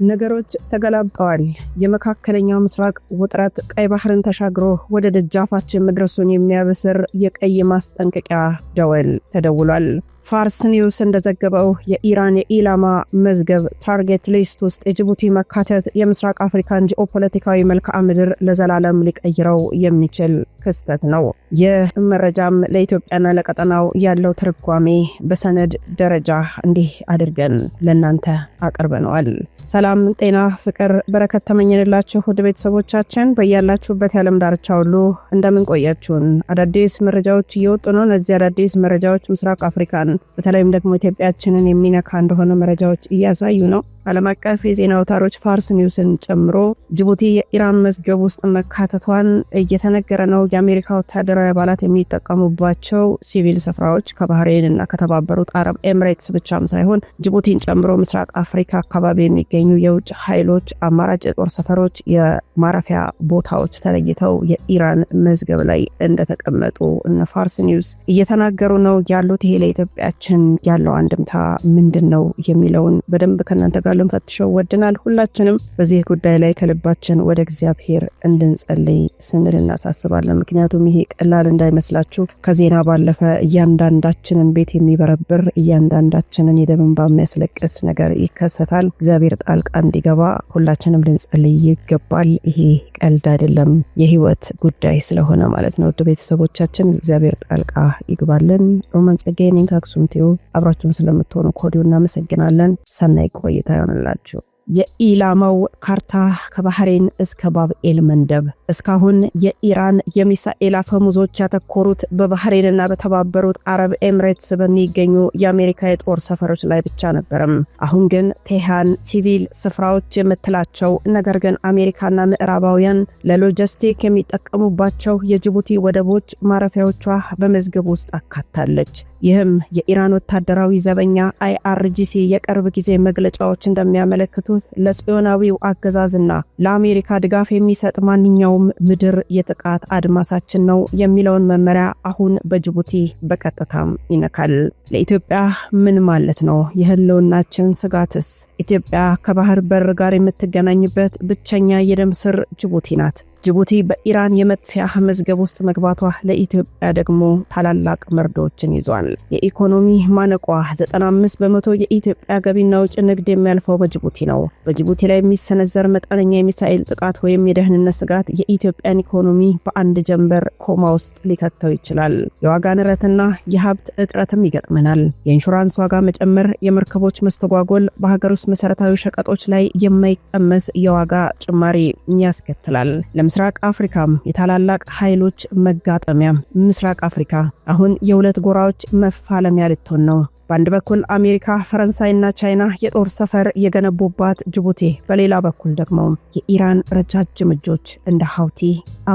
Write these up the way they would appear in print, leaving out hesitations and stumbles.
ነገሮች ተገላብጠዋል። የመካከለኛው ምስራቅ ውጥረት ቀይ ባህርን ተሻግሮ ወደ ደጃፋችን መድረሱን የሚያበስር የቀይ ማስጠንቀቂያ ደወል ተደውሏል። ፋርስ ኒውስ እንደዘገበው የኢራን የኢላማ መዝገብ ታርጌት ሊስት ውስጥ የጅቡቲ መካተት የምስራቅ አፍሪካን ጂኦፖለቲካዊ መልክዓ ምድር ለዘላለም ሊቀይረው የሚችል ክስተት ነው። ይህ መረጃም ለኢትዮጵያና ለቀጠናው ያለው ትርጓሜ በሰነድ ደረጃ እንዲህ አድርገን ለናንተ አቅርበነዋል። ሰላም፣ ጤና፣ ፍቅር፣ በረከት ተመኘንላችሁ ውድ ቤተሰቦቻችን በያላችሁበት የዓለም ዳርቻ ሁሉ እንደምን ቆያችሁን? አዳዲስ መረጃዎች እየወጡ ነው። እነዚህ አዳዲስ መረጃዎች ምስራቅ አፍሪካን በተለይም ደግሞ ኢትዮጵያችንን የሚነካ እንደሆነ መረጃዎች እያሳዩ ነው። ዓለም አቀፍ የዜና አውታሮች ፋርስ ኒውስን ጨምሮ ጅቡቲ የኢራን መዝገብ ውስጥ መካተቷን እየተነገረ ነው። የአሜሪካ ወታደራዊ አባላት የሚጠቀሙባቸው ሲቪል ስፍራዎች ከባህሬን እና ከተባበሩት አረብ ኤምሬትስ ብቻም ሳይሆን ጅቡቲን ጨምሮ ምስራቅ አፍሪካ አካባቢ የሚገኙ የውጭ ኃይሎች አማራጭ የጦር ሰፈሮች፣ የማረፊያ ቦታዎች ተለይተው የኢራን መዝገብ ላይ እንደተቀመጡ እነ ፋርስ ኒውስ እየተናገሩ ነው ያሉት። ይሄ ለኢትዮጵያችን ያለው አንድምታ ምንድነው የሚለውን በደንብ ከናንተ ጋር ልንፈትሸው ወድናል። ሁላችንም በዚህ ጉዳይ ላይ ከልባችን ወደ እግዚአብሔር እንድንጸልይ ስንል እናሳስባለን። ምክንያቱም ይሄ ቀላል እንዳይመስላችሁ ከዜና ባለፈ እያንዳንዳችንን ቤት የሚበረብር እያንዳንዳችንን የደም እንባ የሚያስለቅስ ነገር ይከሰታል። እግዚአብሔር ጣልቃ እንዲገባ ሁላችንም ልንጸልይ ይገባል። ይሄ ቀልድ አይደለም፣ የህይወት ጉዳይ ስለሆነ ማለት ነው። ውድ ቤተሰቦቻችን እግዚአብሔር ጣልቃ ይግባልን። ሮማን ጸጋዬ ነኝ ከአክሱም ቲዩብ። አብራችሁን ስለምትሆኑ ከወዲሁ እናመሰግናለን። ሰናይ ቆይታ ይሆንላችሁ። የኢላማው ካርታ ከባህሬን እስከ ባብኤል መንደብ። እስካሁን የኢራን የሚሳኤል አፈሙዞች ያተኮሩት በባህሬንና በተባበሩት አረብ ኤምሬትስ በሚገኙ የአሜሪካ የጦር ሰፈሮች ላይ ብቻ ነበርም። አሁን ግን ቴህራን ሲቪል ስፍራዎች የምትላቸው ነገር ግን አሜሪካና ምዕራባውያን ለሎጂስቲክ የሚጠቀሙባቸው የጅቡቲ ወደቦች ማረፊያዎቿ በመዝገብ ውስጥ አካታለች። ይህም የኢራን ወታደራዊ ዘበኛ IRGC የቅርብ ጊዜ መግለጫዎች እንደሚያመለክቱት ለጽዮናዊው አገዛዝና ለአሜሪካ ድጋፍ የሚሰጥ ማንኛውም ምድር የጥቃት አድማሳችን ነው የሚለውን መመሪያ አሁን በጅቡቲ በቀጥታም ይነካል። ለኢትዮጵያ ምን ማለት ነው? የህልውናችን ስጋትስ? ኢትዮጵያ ከባህር በር ጋር የምትገናኝበት ብቸኛ የደም ስር ጅቡቲ ናት። ጅቡቲ በኢራን የመጥፊያ መዝገብ ውስጥ መግባቷ ለኢትዮጵያ ደግሞ ታላላቅ መርዶችን ይዟል። የኢኮኖሚ ማነቋ 95% የኢትዮጵያ ገቢና ውጭ ንግድ የሚያልፈው በጅቡቲ ነው። በጅቡቲ ላይ የሚሰነዘር መጠነኛ የሚሳኤል ጥቃት ወይም የደህንነት ስጋት የኢትዮጵያን ኢኮኖሚ በአንድ ጀንበር ኮማ ውስጥ ሊከተው ይችላል። የዋጋ ንረትና የሀብት እጥረትም ይገጥመናል። የኢንሹራንስ ዋጋ መጨመር፣ የመርከቦች መስተጓጎል በሀገር ውስጥ መሰረታዊ ሸቀጦች ላይ የማይቀመስ የዋጋ ጭማሪ ያስከትላል። ምስራቅ አፍሪካም የታላላቅ ኃይሎች መጋጠሚያ። ምስራቅ አፍሪካ አሁን የሁለት ጎራዎች መፋለሚያ ልትሆን ነው። በአንድ በኩል አሜሪካ፣ ፈረንሳይና ቻይና የጦር ሰፈር የገነቡባት ጅቡቲ፣ በሌላ በኩል ደግሞ የኢራን ረጃጅም እጆች እንደ ሀውቲ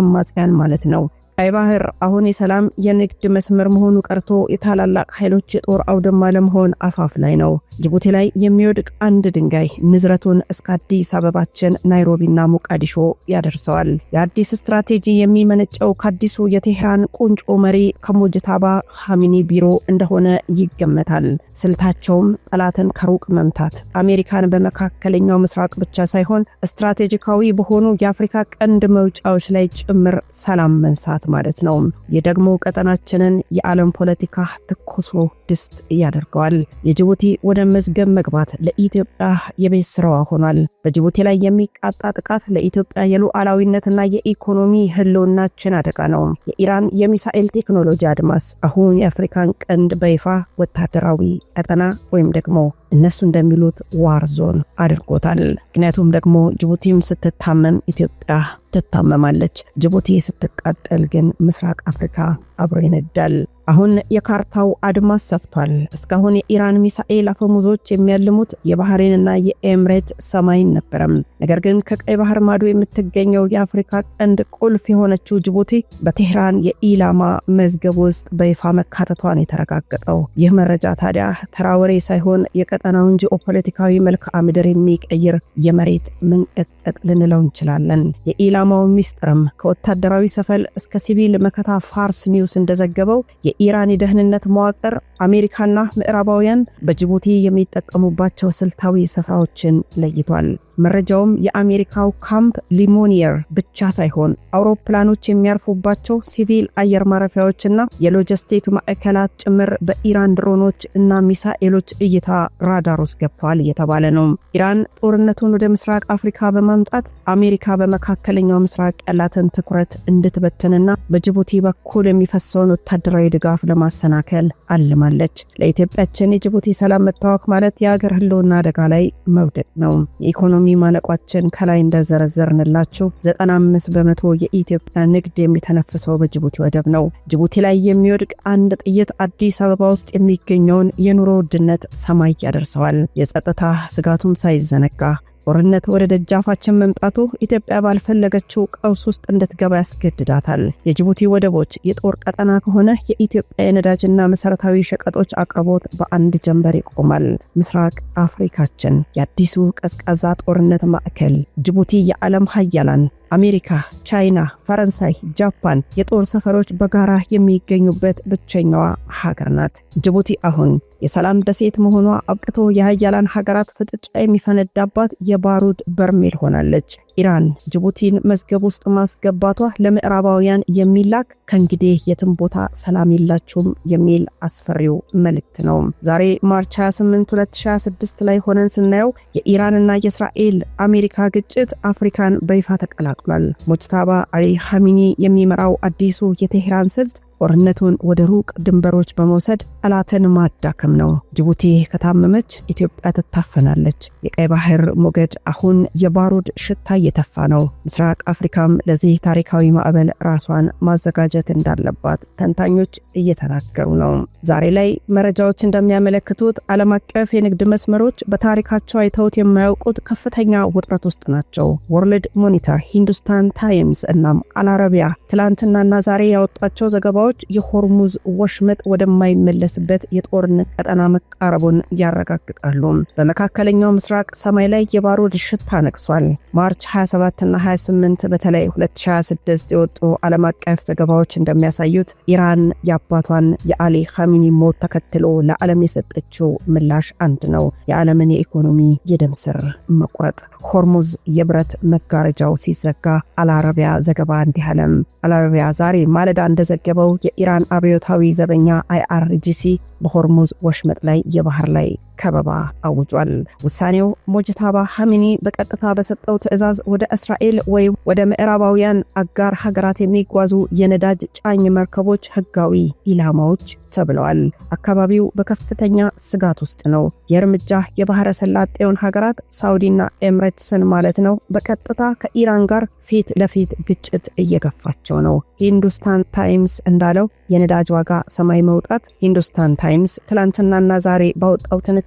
አማጽያን ማለት ነው። ቀይ ባህር አሁን የሰላም የንግድ መስመር መሆኑ ቀርቶ የታላላቅ ኃይሎች የጦር አውድማ ለመሆን አፋፍ ላይ ነው። ጅቡቲ ላይ የሚወድቅ አንድ ድንጋይ ንዝረቱን እስከ አዲስ አበባችን ናይሮቢና ሞቃዲሾ ያደርሰዋል። የአዲስ ስትራቴጂ የሚመነጨው ከአዲሱ የቴህራን ቁንጮ መሪ ከሙጅታባ ኻሚኒ ቢሮ እንደሆነ ይገመታል። ስልታቸውም ጠላትን ከሩቅ መምታት፣ አሜሪካን በመካከለኛው ምስራቅ ብቻ ሳይሆን ስትራቴጂካዊ በሆኑ የአፍሪካ ቀንድ መውጫዎች ላይ ጭምር ሰላም መንሳት ማለት ነው። የደግሞ ቀጠናችንን የዓለም ፖለቲካ ትኩስ ድስት ያደርገዋል። የጅቡቲ ወደ መዝገብ መግባት ለኢትዮጵያ የቤት ስራዋ ሆኗል። በጅቡቲ ላይ የሚቃጣ ጥቃት ለኢትዮጵያ የሉዓላዊነትና የኢኮኖሚ ህልውናችን አደጋ ነው። የኢራን የሚሳኤል ቴክኖሎጂ አድማስ አሁን የአፍሪካን ቀንድ በይፋ ወታደራዊ ቀጠና ወይም ደግሞ እነሱ እንደሚሉት ዋር ዞን አድርጎታል። ምክንያቱም ደግሞ ጅቡቲም ስትታመም ኢትዮጵያ ትታመማለች። ጅቡቲ ስትቃጠል ግን ምስራቅ አፍሪካ አብሮ ይነዳል። አሁን የካርታው አድማስ ሰፍቷል። እስካሁን የኢራን ሚሳኤል አፈሙዞች የሚያልሙት የባህሬንና የኤምሬት ሰማይን ነበረም። ነገር ግን ከቀይ ባህር ማዶ የምትገኘው የአፍሪካ ቀንድ ቁልፍ የሆነችው ጅቡቲ በቴህራን የኢላማ መዝገብ ውስጥ በይፋ መካተቷን የተረጋገጠው ይህ መረጃ ታዲያ ተራወሬ ሳይሆን የቀጠናውን ጂኦፖለቲካዊ መልክዓ ምድር የሚቀይር የመሬት መንቀጥቀጥ ልንለው እንችላለን። የኢላማው ሚስጥርም ከወታደራዊ ሰፈል እስከ ሲቪል መከታ ፋርስ ኒውስ እንደዘገበው የኢራን የደህንነት መዋቅር አሜሪካና ምዕራባውያን በጅቡቲ የሚጠቀሙባቸው ስልታዊ ስፍራዎችን ለይቷል። መረጃውም የአሜሪካው ካምፕ ሊሞኒየር ብቻ ሳይሆን አውሮፕላኖች የሚያርፉባቸው ሲቪል አየር ማረፊያዎችና የሎጂስቲክ ማዕከላት ጭምር በኢራን ድሮኖች እና ሚሳኤሎች እይታ ራዳር ውስጥ ገብተዋል እየተባለ ነው። ኢራን ጦርነቱን ወደ ምስራቅ አፍሪካ በማምጣት አሜሪካ በመካከለኛው ምስራቅ ያላትን ትኩረት እንድትበትንና በጅቡቲ በኩል የሚፈሰውን ወታደራዊ ድጋፍ ለማሰናከል አልማለች። ለኢትዮጵያችን የጅቡቲ ሰላም መታወክ ማለት የሀገር ህልውና አደጋ ላይ መውደቅ ነው። የኢኮኖሚ ማነቋችን ከላይ እንደዘረዘርንላችሁ 95% የኢትዮጵያ ንግድ የሚተነፍሰው በጅቡቲ ወደብ ነው። ጅቡቲ ላይ የሚወድቅ አንድ ጥይት አዲስ አበባ ውስጥ የሚገኘውን የኑሮ ውድነት ሰማይ ያደርሰዋል። የጸጥታ ስጋቱም ሳይዘነጋ ጦርነት ወደ ደጃፋችን መምጣቱ ኢትዮጵያ ባልፈለገችው ቀውስ ውስጥ እንድትገባ ያስገድዳታል። የጅቡቲ ወደቦች የጦር ቀጠና ከሆነ የኢትዮጵያ የነዳጅና መሰረታዊ ሸቀጦች አቅርቦት በአንድ ጀንበር ይቆማል። ምስራቅ አፍሪካችን የአዲሱ ቀዝቃዛ ጦርነት ማዕከል፣ ጅቡቲ የዓለም ሀያላን አሜሪካ፣ ቻይና፣ ፈረንሳይ፣ ጃፓን የጦር ሰፈሮች በጋራ የሚገኙበት ብቸኛዋ ሀገር ናት። ጅቡቲ አሁን የሰላም ደሴት መሆኗ አብቅቶ የሀያላን ሀገራት ፍጥጫ የሚፈነዳባት የባሩድ በርሜል ሆናለች። ኢራን ጅቡቲን መዝገብ ውስጥ ማስገባቷ ለምዕራባውያን የሚላክ ከእንግዲህ የትም ቦታ ሰላም የላችሁም የሚል አስፈሪው መልእክት ነው። ዛሬ ማርች 28 2026 ላይ ሆነን ስናየው የኢራንና የእስራኤል አሜሪካ ግጭት አፍሪካን በይፋ ተቀላቅሏል። ሙጅታባ አሊ ኻሜኒ የሚመራው አዲሱ የቴህራን ስልት ጦርነቱን ወደ ሩቅ ድንበሮች በመውሰድ ጠላትን ማዳከም ነው። ጅቡቲ ከታመመች ኢትዮጵያ ትታፈናለች። የቀይ ባህር ሞገድ አሁን የባሩድ ሽታ እየተፋ ነው። ምስራቅ አፍሪካም ለዚህ ታሪካዊ ማዕበል ራሷን ማዘጋጀት እንዳለባት ተንታኞች እየተናገሩ ነው። ዛሬ ላይ መረጃዎች እንደሚያመለክቱት ዓለም አቀፍ የንግድ መስመሮች በታሪካቸው አይተውት የማያውቁት ከፍተኛ ውጥረት ውስጥ ናቸው። ወርልድ ሞኒተር፣ ሂንዱስታን ታይምስ እናም አልአረቢያ ትላንትናና ዛሬ ያወጧቸው ዘገባዎች የሆርሙዝ ወሽመጥ ወደማይመለስበት የጦርነት ቀጠና መቃረቡን ያረጋግጣሉ። በመካከለኛው ምስራቅ ሰማይ ላይ የባሩድ ሽታ ነግሷል። ማርች 27 እና 28 በተለይ 2026 የወጡ ዓለም አቀፍ ዘገባዎች እንደሚያሳዩት ኢራን የአባቷን የአሊ ኻሜኒ ሞት ተከትሎ ለዓለም የሰጠችው ምላሽ አንድ ነው። የዓለምን የኢኮኖሚ የደም ስር መቁረጥ። ሆርሙዝ የብረት መጋረጃው ሲዘጋ አልአረቢያ ዘገባ እንዲህ አለም። አልአረቢያ ዛሬ ማለዳ እንደዘገበው የኢራን አብዮታዊ ዘበኛ IRGC በሆርሙዝ ወሽመጥ ላይ የባህር ላይ ከበባ አውጇል። ውሳኔው ሙጅታባ ኻሜኒ በቀጥታ በሰጠው ትዕዛዝ ወደ እስራኤል ወይም ወደ ምዕራባውያን አጋር ሀገራት የሚጓዙ የነዳጅ ጫኝ መርከቦች ህጋዊ ኢላማዎች ተብለዋል። አካባቢው በከፍተኛ ስጋት ውስጥ ነው። የእርምጃ የባህረ ሰላጤውን ሀገራት ሳውዲና ኤምሬትስን ማለት ነው በቀጥታ ከኢራን ጋር ፊት ለፊት ግጭት እየገፋቸው ነው። ሂንዱስታን ታይምስ እንዳለው የነዳጅ ዋጋ ሰማይ መውጣት። ሂንዱስታን ታይምስ ትላንትናና ዛሬ ባወጣው ትንታኔ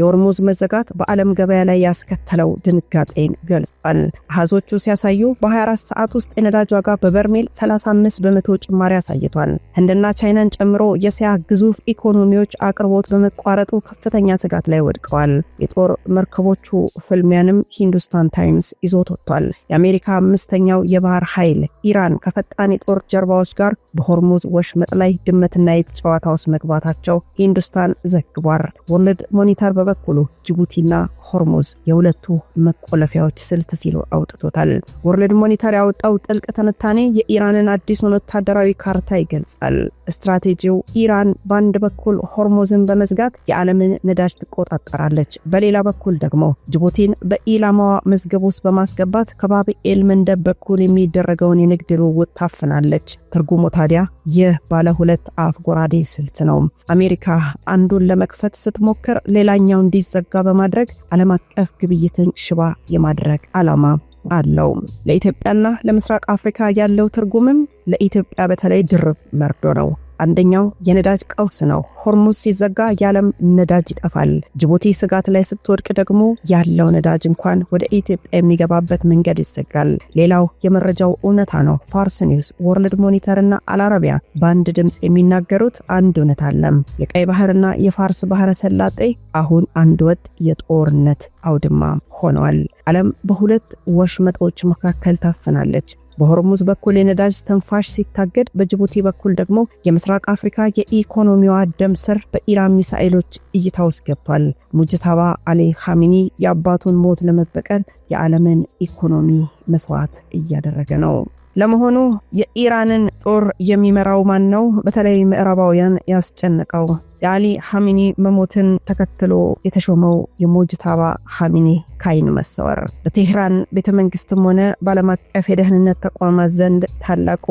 የሆርሙዝ መዘጋት በዓለም ገበያ ላይ ያስከተለው ድንጋጤን ገልጿል። አሃዞቹ ሲያሳዩ በ24 ሰዓት ውስጥ የነዳጅ ዋጋ በበርሜል 35% ጭማሪ አሳይቷል። ህንድና ቻይናን ጨምሮ የእስያ ግዙፍ ኢኮኖሚዎች አቅርቦት በመቋረጡ ከፍተኛ ስጋት ላይ ወድቀዋል። የጦር መርከቦቹ ፍልሚያንም ሂንዱስታን ታይምስ ይዞት ወጥቷል። የአሜሪካ 5ኛው የባህር ኃይል ኢራን ከፈጣን የጦር ጀርባዎች ጋር በሆርሙዝ ወሽመጥ ላይ ድመትና የት ጨዋታ ውስጥ መግባታቸው ሂንዱስታን ዘግቧል። ወርልድ ሞኒተር በበኩሉ ጅቡቲና ሆርሙዝ የሁለቱ መቆለፊያዎች ስልት ሲሉ አውጥቶታል። ወርልድ ሞኒተር ያወጣው ጥልቅ ትንታኔ የኢራንን አዲሱን ወታደራዊ ካርታ ይገልጻል። ስትራቴጂው ኢራን በአንድ በኩል ሆርሙዝን በመዝጋት የዓለምን ነዳጅ ትቆጣጠራለች፣ በሌላ በኩል ደግሞ ጅቡቲን በኢላማዋ መዝገብ ውስጥ በማስገባት ከባቢኤል መንደብ በኩል የሚደረገውን የንግድ ልውውጥ ታፍናለች። ትርጉሙ ታዲያ ይህ ባለ ሁለት አፍ ጎራዴ ስልት ነው። አሜሪካ አንዱን ለመክፈት ስትሞክር ሌላኛው እንዲዘጋ በማድረግ ዓለም አቀፍ ግብይትን ሽባ የማድረግ ዓላማ አለው። ለኢትዮጵያና ለምስራቅ አፍሪካ ያለው ትርጉምም ለኢትዮጵያ በተለይ ድርብ መርዶ ነው። አንደኛው የነዳጅ ቀውስ ነው። ሆርሙዝ ሲዘጋ የዓለም ነዳጅ ይጠፋል። ጅቡቲ ስጋት ላይ ስትወድቅ ደግሞ ያለው ነዳጅ እንኳን ወደ ኢትዮጵያ የሚገባበት መንገድ ይዘጋል። ሌላው የመረጃው እውነታ ነው። ፋርስ ኒውስ፣ ወርልድ ሞኒተር እና አልአረቢያ በአንድ ድምፅ የሚናገሩት አንድ እውነት አለ። የቀይ ባህርና የፋርስ ባህረ ሰላጤ አሁን አንድ ወጥ የጦርነት አውድማ ሆነዋል። ዓለም በሁለት ወሽመጦች መካከል ታፍናለች። በሆርሙዝ በኩል የነዳጅ ተንፋሽ ሲታገድ፣ በጅቡቲ በኩል ደግሞ የምስራቅ አፍሪካ የኢኮኖሚዋ ደም ስር በኢራን ሚሳኤሎች እይታ ውስጥ ገብቷል። ሙጅታባ አሊ ኻሜኒ የአባቱን ሞት ለመበቀል የዓለምን ኢኮኖሚ መስዋዕት እያደረገ ነው። ለመሆኑ የኢራንን ጦር የሚመራው ማን ነው? በተለይ ምዕራባውያን ያስጨነቀው የአሊ ኻሜኒ መሞትን ተከትሎ የተሾመው የሙጅታባ ኻሜኒ ካይን መሰወር በቴህራን ቤተመንግስትም ሆነ በዓለም አቀፍ የደህንነት ተቋማት ዘንድ ታላቁ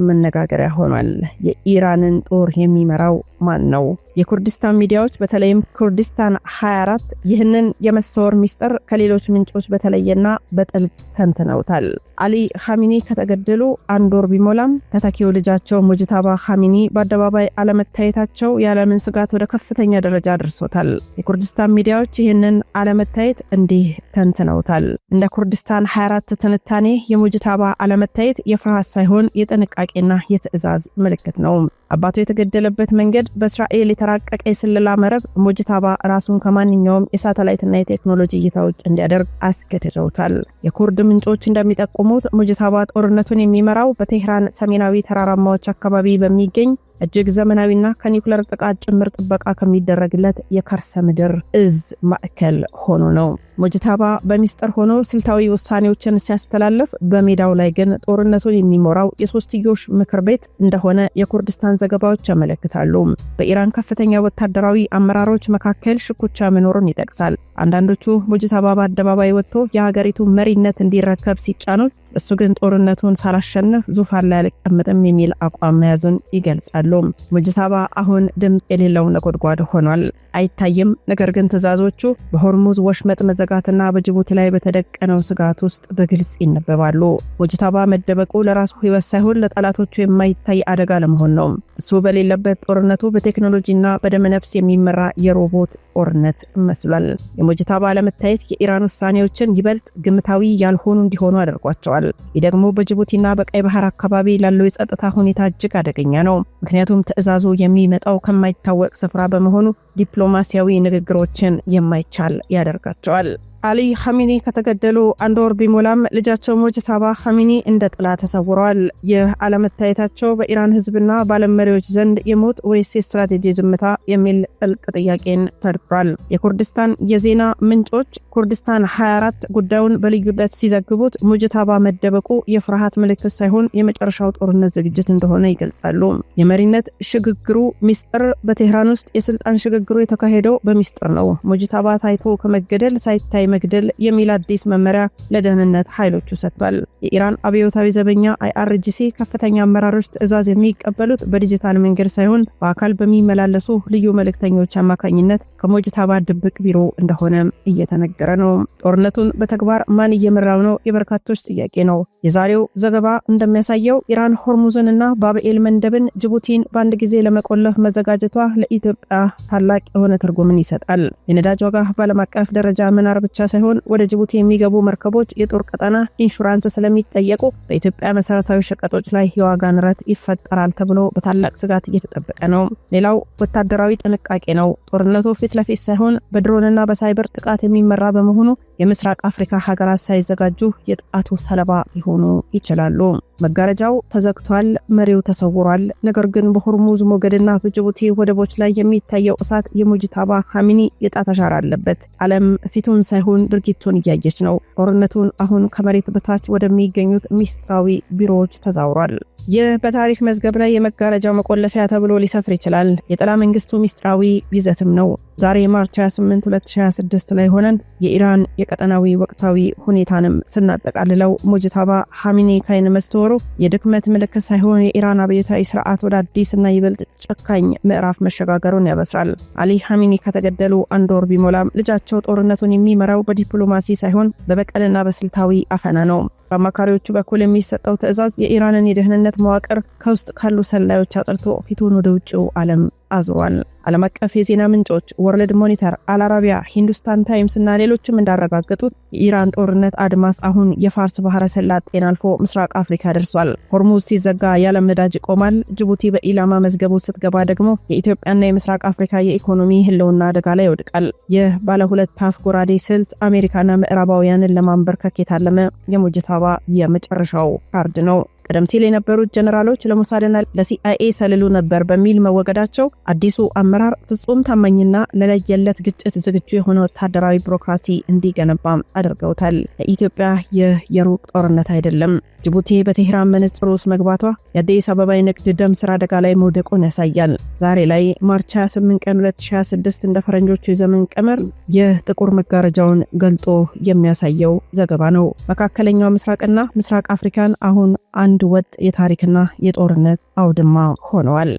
መነጋገሪያ ሆኗል። የኢራንን ጦር የሚመራው ማን ነው? የኩርዲስታን ሚዲያዎች በተለይም ኩርዲስታን 24 ይህንን የመሰወር ሚስጥር ከሌሎች ምንጮች በተለየና በጥልቅ ተንትነውታል። አሊ ኻሜኒ ከተገደሉ አንድ ወር ቢሞላም ተተኪው ልጃቸው ሙጅታባ ኻሜኒ በአደባባይ አለመታየታቸው የዓለምን ስጋት ወደ ከፍተኛ ደረጃ አድርሶታል። የኩርዲስታን ሚዲያዎች ይህንን አለመታየት እንዲህ ተንትነውታል። እንደ ኩርዲስታን 24 ትንታኔ የሙጅታባ አለመታየት የፍርሃት ሳይሆን የጥንቃቄና የትዕዛዝ ምልክት ነው። አባቱ የተገደለበት መንገድ በእስራኤል የተራቀቀ የስለላ መረብ ሙጅታባ ራሱን ከማንኛውም የሳተላይትና የቴክኖሎጂ እይታ ውጭ እንዲያደርግ አስገድደውታል። የኩርድ ምንጮች እንደሚጠቁሙት ሙጅታባ ጦርነቱን የሚመራው በቴህራን ሰሜናዊ ተራራማዎች አካባቢ በሚገኝ እጅግ ዘመናዊና ከኒውክሌር ጥቃት ጭምር ጥበቃ ከሚደረግለት የከርሰ ምድር እዝ ማዕከል ሆኖ ነው። ሙጅታባ በሚስጥር ሆኖ ስልታዊ ውሳኔዎችን ሲያስተላልፍ፣ በሜዳው ላይ ግን ጦርነቱን የሚመራው የሶስትዮሽ ምክር ቤት እንደሆነ የኩርዲስታን ዘገባዎች ያመለክታሉ። በኢራን ከፍተኛ ወታደራዊ አመራሮች መካከል ሽኩቻ መኖሩን ይጠቅሳል። አንዳንዶቹ ሙጅታባ በአደባባይ ወጥቶ የሀገሪቱ መሪነት እንዲረከብ ሲጫኑት፣ እሱ ግን ጦርነቱን ሳላሸንፍ ዙፋን ላይ አልቀመጥም የሚል አቋም መያዙን ይገልጻሉ። ሙጅታባ አሁን ድምፅ የሌለው ነጎድጓድ ሆኗል። አይታይም፣ ነገር ግን ትዕዛዞቹ በሆርሙዝ ወሽመጥ መዘጋትና በጅቡቲ ላይ በተደቀነው ስጋት ውስጥ በግልጽ ይነበባሉ። ሙጅታባ መደበቁ ለራሱ ሕይወት ሳይሆን ለጠላቶቹ የማይታይ አደጋ ለመሆን ነው። እሱ በሌለበት ጦርነቱ በቴክኖሎጂና በደመነፍስ የሚመራ የሮቦት ጦርነት መስሏል። የሙጅታባ አለመታየት የኢራን ውሳኔዎችን ይበልጥ ግምታዊ ያልሆኑ እንዲሆኑ አድርጓቸዋል። ይህ ደግሞ በጅቡቲና በቀይ ባህር አካባቢ ላለው የጸጥታ ሁኔታ እጅግ አደገኛ ነው። ምክንያቱም ትዕዛዙ የሚመጣው ከማይታወቅ ስፍራ በመሆኑ ዲፕሎማሲያዊ ንግግሮችን የማይቻል ያደርጋቸዋል። አሊ ኻሜኒ ከተገደሉ አንድ ወር ቢሞላም ልጃቸው ሙጅታባ ኻሜኒ እንደ ጥላ ተሰውረዋል። ይህ አለመታየታቸው በኢራን ሕዝብና በዓለም መሪዎች ዘንድ የሞት ወይስ የስትራቴጂ ዝምታ የሚል ጥልቅ ጥያቄን ፈጥሯል። የኩርዲስታን የዜና ምንጮች ኩርዲስታን 24 ጉዳዩን በልዩነት ሲዘግቡት ሙጅታባ መደበቁ የፍርሃት ምልክት ሳይሆን የመጨረሻው ጦርነት ዝግጅት እንደሆነ ይገልጻሉ። የመሪነት ሽግግሩ ሚስጥር በቴህራን ውስጥ የስልጣን ሽግግሩ የተካሄደው በሚስጥር ነው። ሙጅታባ ታይቶ ከመገደል ሳይታይ መግደል የሚል አዲስ መመሪያ ለደህንነት ኃይሎቹ ሰጥቷል። የኢራን አብዮታዊ ዘበኛ IRGC ከፍተኛ አመራሮች ትዕዛዝ የሚቀበሉት በዲጂታል መንገድ ሳይሆን በአካል በሚመላለሱ ልዩ መልእክተኞች አማካኝነት ከሙጅታባ ድብቅ ቢሮ እንደሆነ እየተነገረ ነው። ጦርነቱን በተግባር ማን እየመራው ነው? የበርካቶች ጥያቄ ነው። የዛሬው ዘገባ እንደሚያሳየው ኢራን ሆርሙዝንና ባብኤል መንደብን፣ ጅቡቲን በአንድ ጊዜ ለመቆለፍ መዘጋጀቷ ለኢትዮጵያ ታላቅ የሆነ ትርጉምን ይሰጣል። የነዳጅ ዋጋ በዓለም አቀፍ ደረጃ መናር ብቻ ሳይሆን ወደ ጅቡቲ የሚገቡ መርከቦች የጦር ቀጠና ኢንሹራንስ ስለሚጠየቁ በኢትዮጵያ መሰረታዊ ሸቀጦች ላይ የዋጋ ንረት ይፈጠራል ተብሎ በታላቅ ስጋት እየተጠበቀ ነው። ሌላው ወታደራዊ ጥንቃቄ ነው። ጦርነቱ ፊት ለፊት ሳይሆን በድሮንና በሳይበር ጥቃት የሚመራ በመሆኑ የምስራቅ አፍሪካ ሀገራት ሳይዘጋጁ የጥቃቱ ሰለባ ሊሆኑ ይችላሉ። መጋረጃው ተዘግቷል፣ መሪው ተሰውሯል። ነገር ግን በሆርሙዝ ሞገድና በጅቡቲ ወደቦች ላይ የሚታየው እሳት የሙጅታባ ኻሜኒ የጣት አሻራ አለበት። ዓለም ፊቱን ሳይሆን ድርጊቱን እያየች ነው። ጦርነቱን አሁን ከመሬት በታች ወደሚገኙት ሚስጥራዊ ቢሮዎች ተዛውሯል። ይህ በታሪክ መዝገብ ላይ የመጋረጃው መቆለፊያ ተብሎ ሊሰፍር ይችላል። የጥላ መንግስቱ ሚስጥራዊ ይዘትም ነው። ዛሬ ማርች 28 2026 ላይ ሆነን የኢራን የቀጠናዊ ወቅታዊ ሁኔታንም ስናጠቃልለው ሙጅታባ ኻሜኒ ካይን መስተወሩ የድክመት ምልክት ሳይሆን የኢራን አብዮታዊ ስርዓት ወደ አዲስና ይበልጥ ጨካኝ ምዕራፍ መሸጋገሩን ያበስራል። አሊ ኻሜኒ ከተገደሉ አንድ ወር ቢሞላም ልጃቸው ጦርነቱን የሚመራው በዲፕሎማሲ ሳይሆን በበቀልና በስልታዊ አፈና ነው። በአማካሪዎቹ በኩል የሚሰጠው ትዕዛዝ የኢራንን የደህንነት መዋቅር ከውስጥ ካሉ ሰላዮች አጥርቶ ፊቱን ወደ ውጭው ዓለም አዝሯል። ዓለም አቀፍ የዜና ምንጮች ወርልድ ሞኒተር፣ አልአረቢያ፣ ሂንዱስታን ታይምስ እና ሌሎችም እንዳረጋገጡት የኢራን ጦርነት አድማስ አሁን የፋርስ ባህረ ሰላጤን አልፎ ምስራቅ አፍሪካ ደርሷል። ሆርሙዝ ሲዘጋ የዓለም ነዳጅ ይቆማል። ጅቡቲ በኢላማ መዝገቡ ስትገባ ደግሞ የኢትዮጵያና የምስራቅ አፍሪካ የኢኮኖሚ ህልውና አደጋ ላይ ይወድቃል። ይህ ባለ ሁለት አፍ ጎራዴ ስልት አሜሪካና ምዕራባውያንን ለማንበርከክ የታለመ የሙጅታባ የመጨረሻው ካርድ ነው። ቀደም ሲል የነበሩት ጀነራሎች ለሞሳድና ለሲአይኤ ሰልሉ ነበር በሚል መወገዳቸው አዲሱ አመራር ፍጹም ታማኝና ለለየለት ግጭት ዝግጁ የሆነ ወታደራዊ ቢሮክራሲ እንዲገነባ አድርገውታል። ለኢትዮጵያ ይህ የሩቅ ጦርነት አይደለም። ጅቡቲ በቴህራን መነጽር ውስጥ መግባቷ የአዲስ አበባ የንግድ ደም ስራ አደጋ ላይ መውደቁን ያሳያል። ዛሬ ላይ ማርች 28 ቀን 2026 እንደ ፈረንጆቹ የዘመን ቀመር ይህ ጥቁር መጋረጃውን ገልጦ የሚያሳየው ዘገባ ነው። መካከለኛው ምስራቅና ምስራቅ አፍሪካን አሁን አንድ ወጥ የታሪክና የጦርነት አውድማ ሆነዋል።